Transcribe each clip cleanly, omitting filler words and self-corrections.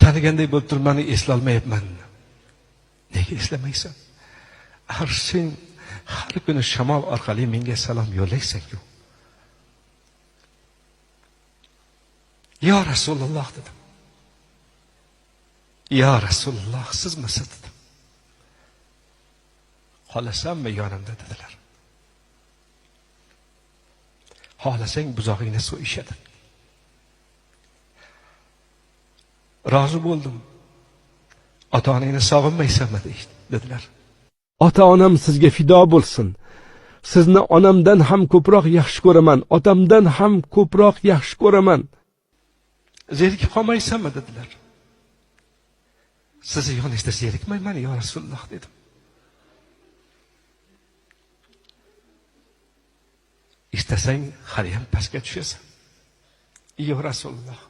Taniganday bo'lib turmani eslolmayapman. Nega eslamaysan? Sen har kuni shamol orqali menga salom yo'llaysan-ku. Ya Rasululloh dedim. Ya Rasululloh, sizmisiz dedim. Qolasanmi yonimda dedilar. Xohlasang buzog'ingni so'yishadi. Rozi bo'ldim. Ota-onangni sog'inmaysanmi dedilar. Ota-onam sizga fido bo'lsin. Sizni onamdan ham ko'proq yaxshi ko'raman, otamdan ham ko'proq yaxshi ko'raman. Zerikib qolmaysanmi dedilar. Sizni yoningizda zerikmayman ya Rasululloh dedim. İstasang hali ham pastga tushasan. Ya Rasululloh,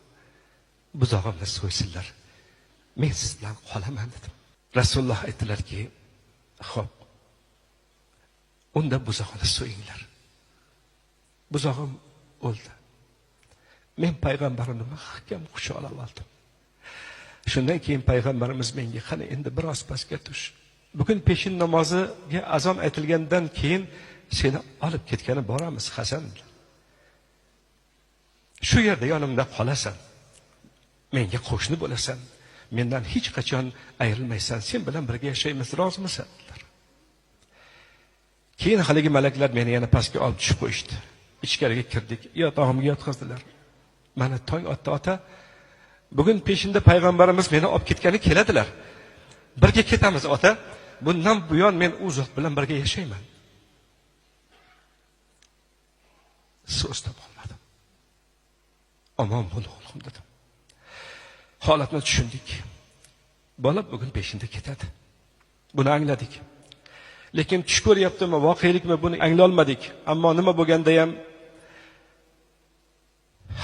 buzog'imni so'ysinlar. Men siz bilan qolaman dedim. Rasululloh aytdilarki, xo'p, unda buzog'ini so'yinglar. Buzog'im o'ldi. Men payg'ambarimni mahkam quchoqlab oldim. Shundan keyin payg'ambarimiz menga, qani endi biroz pastga tush. Bugun peshin namoziga azon aytilgandan keyin seni olib ketgani boramiz, Hasan. Shu yerda yonimda qolasan. Menga qo'shni bo'lasan. Mendan hech qachon ayrilmaysan. Sen bilan birga yashaymiz, rozimisan? Keyin haligi malaklar meni yana pastga olib tushib qo'yishdi. Ichkariga kirdik, yotog'imga yotqizdilar. Mana tong otdi, ota. Bugun peshinda payg'ambarimiz meni olib ketgani keladilar. Birga ketamiz, ota. Bundan buyon men u zot bilan birga yashayman. So'z topolmadim. Omon bo'l o'g'lim dedim. Holatni tushundik. Bola bugun peshinda ketadi. Buni angladik. Lekin tush ko'ryaptimi, voqelikmi, buni anglolmadik. Ammo nima bo'lganda ham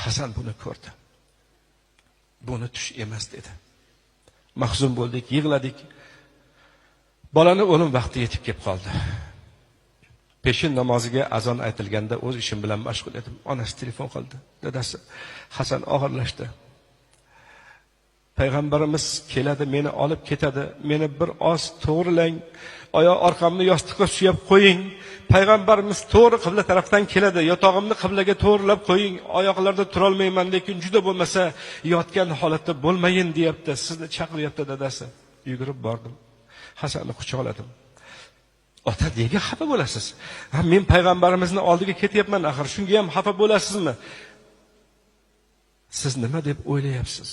Hasan buni ko'rdi. Buni tush emas dedi. Mahzun bo'ldik, yig'ladik. Bolani o'lim vaqti yetib kelib qoldi. Peshin namoziga azon aytilganda o'z ishim bilan mashg'ul edim. Onasi telefon qildi. Dadasi, Hasan og'irlashdi. Payg'ambarimiz keladi, meni olib ketadi. Meni bir oz to'g'rilang, oyoq orqamni yostiqqa suyab qo'ying. Payg'ambarimiz to'g'ri qibla tarafdan keladi. Yotog'imni qiblaga to'g'rilab qo'ying. Oyoqlarda tura olmayman, lekin juda bo'lmasa yotgan holatda bo'lmayin deyapti. Sizni chaqiryapti dadasi. Yugurib bordim. Hasanni quchoqladim. Ota, nega xafa bo'lasiz? Men payg'ambarimizni oldiga ketyapman, axir shunga ham xafa bo'lasizmi? Siz nima deb o'ylayapsiz?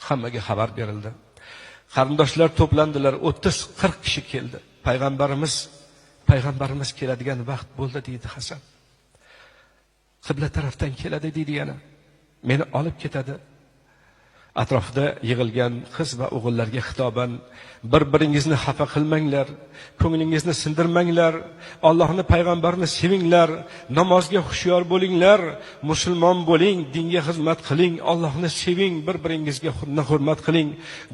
Hammaga xabar berildi. Qarindoshlar to'plandilar, 30-40 kishi keldi. Payg'ambarimiz keladigan vaqt bo'ldi deydi Hasan. Qibla tarafdan keladi deydi yana. Meni olib ketadi. Atrofda yig'ilgan qiz va o'g'illarga xitoban, bir-biringizni xafa qilmanglar, ko'nglingizni sindirmanglar, Allohni payg'ambarni sevinglar, namozga xushyor bo'linglar, musulmon bo'ling, dinga xizmat qiling, Allohni seving, bir-biringizga hurmat qiling,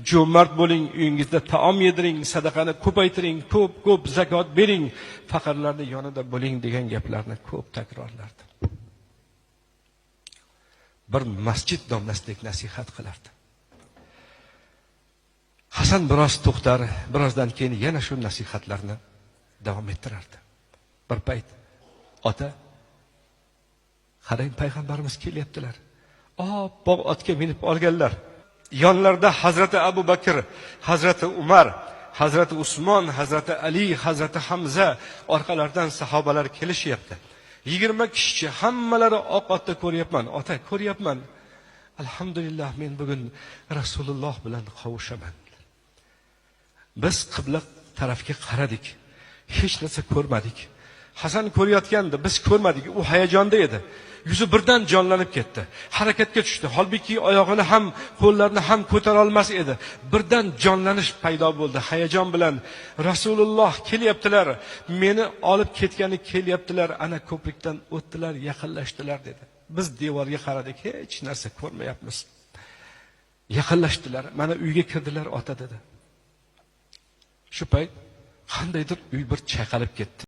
jo'mard bo'ling, uyingizda taom yediring, sadaqani ko'paytiring, ko'p zakot bering, faqirlarning yonida bo'ling degan gaplarni ko'p takrorlardi. Bir masjid domlasidek nasihat qilardi. Hasan biroz to'xtar, birozdan keyin yana shu nasihatlarni davom ettirardi. Bir payt, ota, qarang, payg'ambarimiz kelyaptilar. Oppoq otga minib olganlar. Yonlarida Hazrati Abu Bakr, Hazrati Umar, Hazrati Usmon, Hazrati Ali, Hazrati Hamza, orqalaridan sahobalar kelishyapti. 20 kishi, hammalari oq otda ko'ryapman. Ota, ko'ryapman. Alhamdulillah, men bugun Rasululloh bilan qovushaman. Biz qibla tarafga qaradik. Hech narsa ko'rmadik. Hasan ko'rayotgandi, biz ko'rmadik. U hayajonda edi. Yuzi birdan jonlanib ketdi. Harakatga tushdi. Holbuki oyog'ini ham, qo'llarini ham ko'tara olmas edi. Birdan jonlanish paydo bo'ldi. Hayajon bilan Rasululloh kelyaptilar. Meni olib ketgani kelyaptilar. Ana ko'prikdan o'tdilar, yaqinlashdilar dedi. Biz devorga qaradik, hech narsa ko'rmayapmiz. Yaqinlashdilar. Mana uyga kirdilar, ota dedi. Shu payt qandaydir uy bir chayqalib ketdi.